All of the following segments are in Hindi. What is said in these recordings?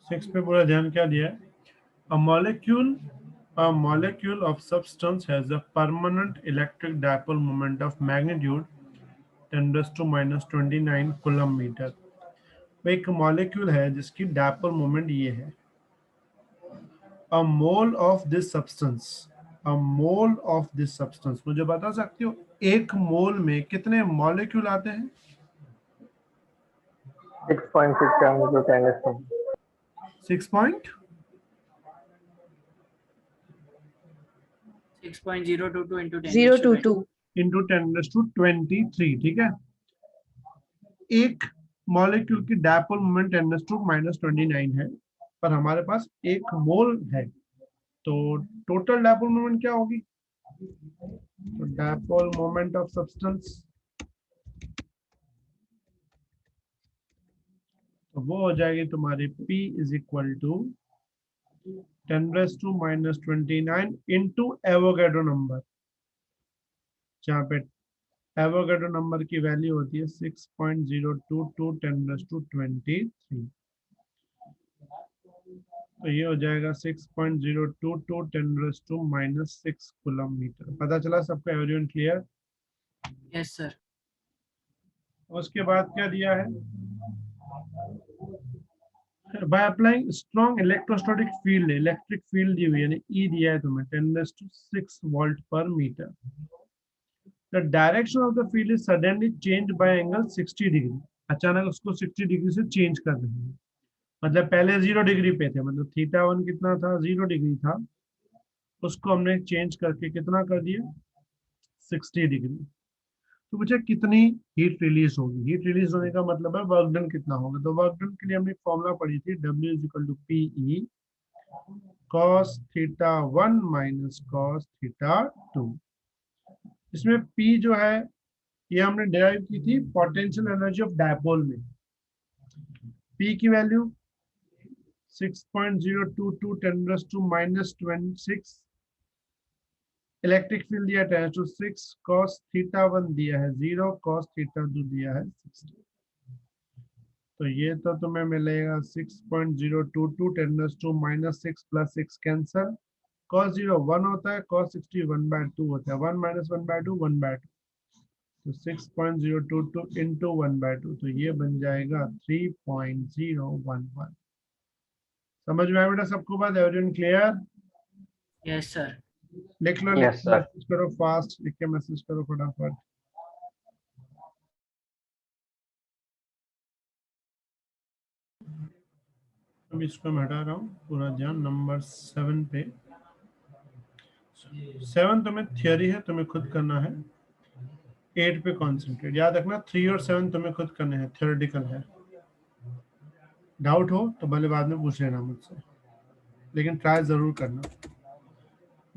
6 पे पूरा ध्यान क्या दिया है? A molecule of substance has a permanent electric dipole moment of magnitude 10 raised to minus 29 coulomb metre. एक मॉलिक्यूल है जिसकी डायपोल मोमेंट ये है। A mole of this substance, a mole of this substance, मुझे बता सकते हो एक मोल में कितने मॉलिक्यूल आते हैं? 6.6 into 10 is 6 point 6.022 into 10 022 into 10⁻23, ठीक है। एक मॉलिक्यूल की डायपोल मोमेंट 10⁻⁻29 है, पर हमारे पास एक मोल है, तो टोटल डायपोल मोमेंट क्या होगी? तो डायपोल मोमेंट ऑफ सब्सटेंस, तो वो हो जाएगी तुम्हारी P is equal to 10⁻⁻29 into Avogadro number, जहाँ पे एवोगैड्रो नंबर की वैल्यू होती है 6.022 10⁻23। तो ये हो जाएगा 6.022 10⁻⁻6 कूलम मीटर। पता चला सबको? Everyone clear? Yes sir. उसके बाद क्या दिया है? By applying strong electrostatic field, electric field दी हुई है, यानी ई दिया है तुम्हें 10⁻6 वोल्ट पर metre. The direction of the field is suddenly change by angle 60 degree. अचानक उसको 60 डिग्री से चेंज कर रहे हैं, मतलब पहले 0 डिग्री पे थे, मतलब θ1 कितना था? 0 डिग्री था, उसको हमने चेंज करके कितना कर दिया? 60 डिग्री। तो मुझे कितनी हीट रिलीज होगी? हीट रिलीज होने का मतलब है वर्क डन कितना होगा। तो वर्क डन के लिए हमने फॉर्मूला पढ़ी थी, W is equal to PE cos θ1 minus cos θ2। इसमें P जो है ये हमने डिराइव की थी पोटेंशियल एनर्जी ऑफ डायपोल में। P की वैल्यू 6.022 10⁻⁻26, इलेक्ट्रिक फील्ड दिया 10⁻6, cos θ1 दिया है 0, cos θ2 दिया है 60। तो ये तो तुम्हें मिलेगा 6.022 10⁻⁻6 प्लस 6 कैंसल, cos 0 1 होता है, cos 60 1/2 होता है, 1 - 1/2 1/2, तो 6.022 इंटू 1/2, तो ये बन जाएगा 3.011। समझ में आया बेटा सबको बात? Everyone clear? Yes sir. लिख लो, Yes, sir. मैसेज करो, फास्ट लिख के मैसेज करो फटाफट। अब इसको मैं हटा रहा हूँ, पूरा ध्यान नंबर 7 पे। 7 तुम्हें थियोरी है, तुम्हें खुद करना है। 8 पे कॉन्सेंट्रेट, याद रखना 3 और 7 तुम्हें खुद करने हैं, थियोरेटिकल है। डाउट हो तो भले बाद में पूछ लेना मुझसे, लेकिन ट्राई जरूर करना।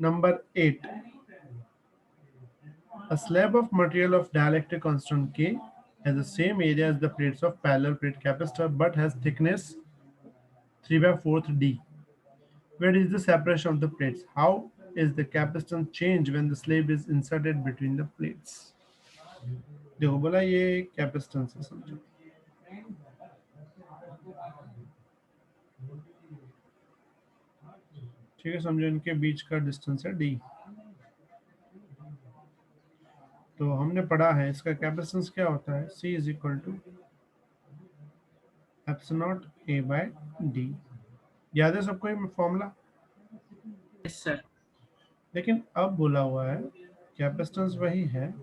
Number 8, a slab of material of dielectric constant K has the same area as the plates of parallel plate capacitor but has thickness 3/4 D. Where is the separation of the plates? How is the capacitance change when the slab is inserted between the plates? देखो बोला ये कैपेसिटेंस है, समझो। ठीक है, समझो इनके बीच का डिस्टेंस है D। तो हमने पढ़ा है इसका कैपेसिटेंस क्या होता है? C is equal to epsilon A by D। याद है सबको ये फॉर्मूला? Yes sir. लेकिन अब बोला हुआ है कैपेसिटेंस वही है,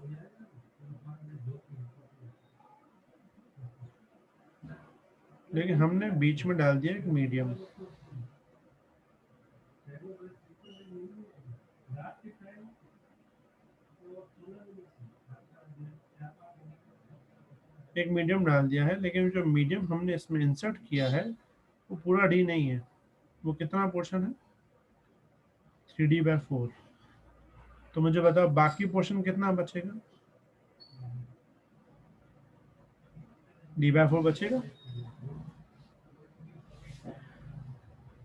लेकिन हमने बीच में डाल दिया एक मीडियम। एक मीडियम डाल दिया है, लेकिन जो मीडियम हमने इसमें इंसर्ट किया है वो पूरा D नहीं है। वो कितना पोर्शन है? 3D/4। तो मुझे बताओ बाकी पोर्शन कितना बचेगा? D/4 बचेगा।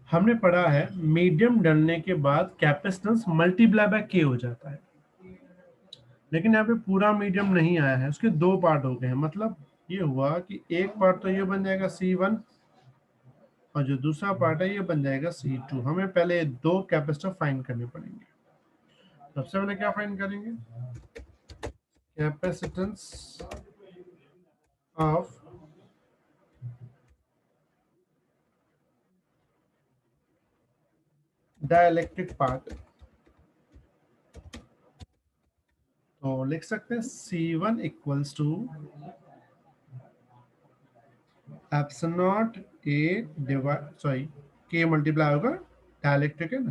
हमने पढ़ा है मीडियम डालने के बाद कैपेसिटेंस मल्टीप्लाई बाय K हो जाता है, लेकिन यहाँ पे पूरा मीडियम नहीं आया है, उसके दो पार्ट हो गए हैं। मतलब ये हुआ कि एक पार्ट तो ये बन जाएगा C1 और जो दूसरा पार्ट है ये बन जाएगा C2। हमें पहले दो कैपेसिटर फाइंड करने पड़ेंगे। सबसे पहले क्या फाइंड करेंगे? Capacitance of dielectric part. तो लिख सकते हैं C1 equals to epsilon nought A divide sorry के मल्टीप्लाई होगा, डाइलेक्ट्रिक है ना,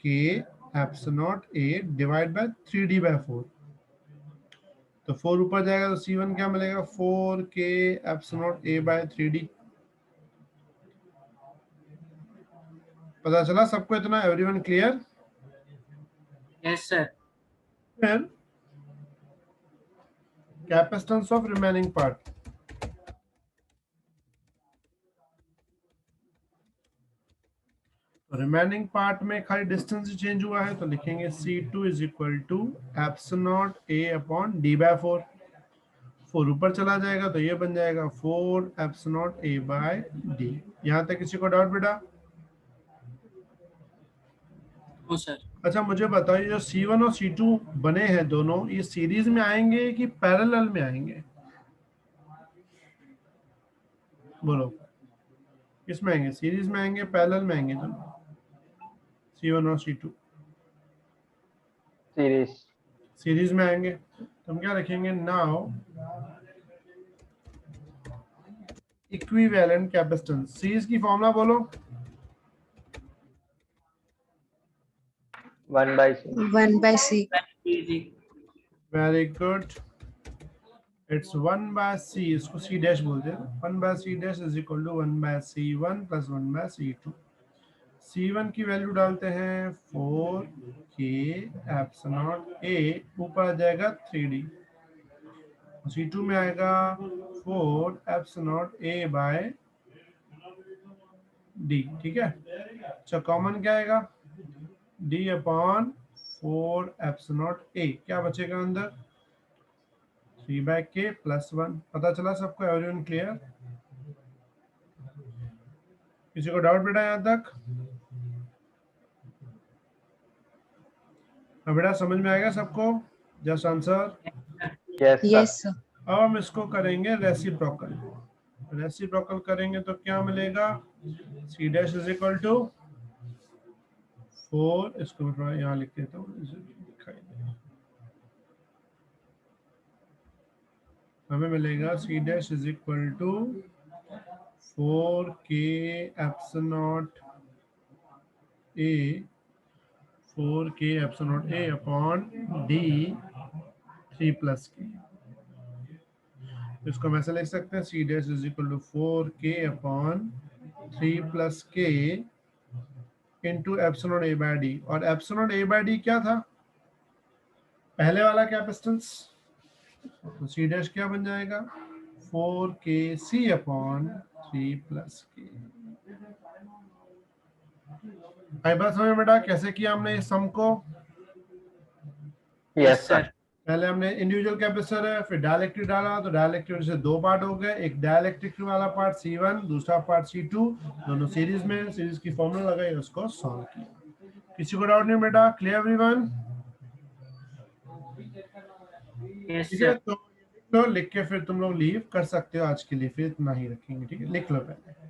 के epsilon nought A divide by 3D/4। तो 4 ऊपर जाएगा तो C1 क्या मिलेगा? 4K epsilon naught A bye 3D। पता चला सबको इतना? Everyone clear? Yes, sir. फिर capacitance of remaining part. Remaining part में खाली डिस्टेंस चेंज हुआ है तो लिखेंगे C2 is equal to epsilon naught A upon D/4। 4 ऊपर चला जाएगा तो ये बन जाएगा 4 epsilon naught A by D। यहाँ तक किसी को डाउट बेटा? No, sir. अच्छा मुझे बताओ, ये जो C1 और C2 बने हैं दोनों, ये सीरीज में आएंगे कि पैरेलल में आएंगे? बोलो किस में आएंगे? सीरीज में आएंगे, पैरेलल में आएंगे दोनों? C1 और C2 सीरीज। सीरीज में आएंगे तो हम क्या रखेंगे? Now equivalent capacitance. सीरीज की फॉर्मूला बोलो। 1/C। 1/C. Easy. Very good, it's 1/C। इसको C डैश बोलते हैं। 1/C dash is equal to 1/C1 plus 1/C2। C1 की वैल्यू डालते हैं 4K एप्सिलॉन नॉट A, ऊपर आ जाएगा 3D। C2 में आएगा 4 epsilon naught A by D। ठीक है, अच्छा कॉमन क्या आएगा? D upon 4 epsilon naught A। क्या बचेगा अंदर? 3/K plus 1। पता चला सबको? Everyone clear? किसी को डाउट बेटा यहाँ तक? अब बेटा समझ में आएगा सबको? Just answer yes Yes, sir. sir. अब हम इसको करेंगे रेसिप्रोकल। रेसिप्रोकल करेंगे तो क्या मिलेगा? C dash is equal to 4, इसको मैं थोड़ा यहाँ लिख देता हूँ, इसे दिखाई दे। हमें मिलेगा C dash is equal to 4K epsilon naught A, 4K epsilon naught A upon D 3 plus K। इसको हम ऐसे लिख सकते हैं C dash is equal to 4K upon 3 plus K into epsilon A by D। और एप्सिलॉन A बाय D क्या था? पहले वाला कैपेसिटेंस। तो C डैश क्या बन जाएगा? 4KC upon 3 plus K। आई बात समझ में बेटा कैसे किया हमने इस सम को? Yes sir. पहले हमने इंडिविजुअल कैपेसिटर है, फिर डाइलेक्ट्रिक डाला, तो डाइलेक्ट्रिक से दो पार्ट हो गए। एक डाइलेक्ट्रिक वाला पार्ट C1, दूसरा पार्ट C2, दोनों सीरीज में। सीरीज की फॉर्मूला लगाई, उसको सॉल्व किया। किसी को डाउट नहीं बेटा? Clear everyone? Yes, ठीक है, sir. तो लिख लो, लिख के फिर तुम लोग लीव कर सकते हो आज के लिए, फिर इतना ही रखेंगे। ठीक है, लिख लो पहले।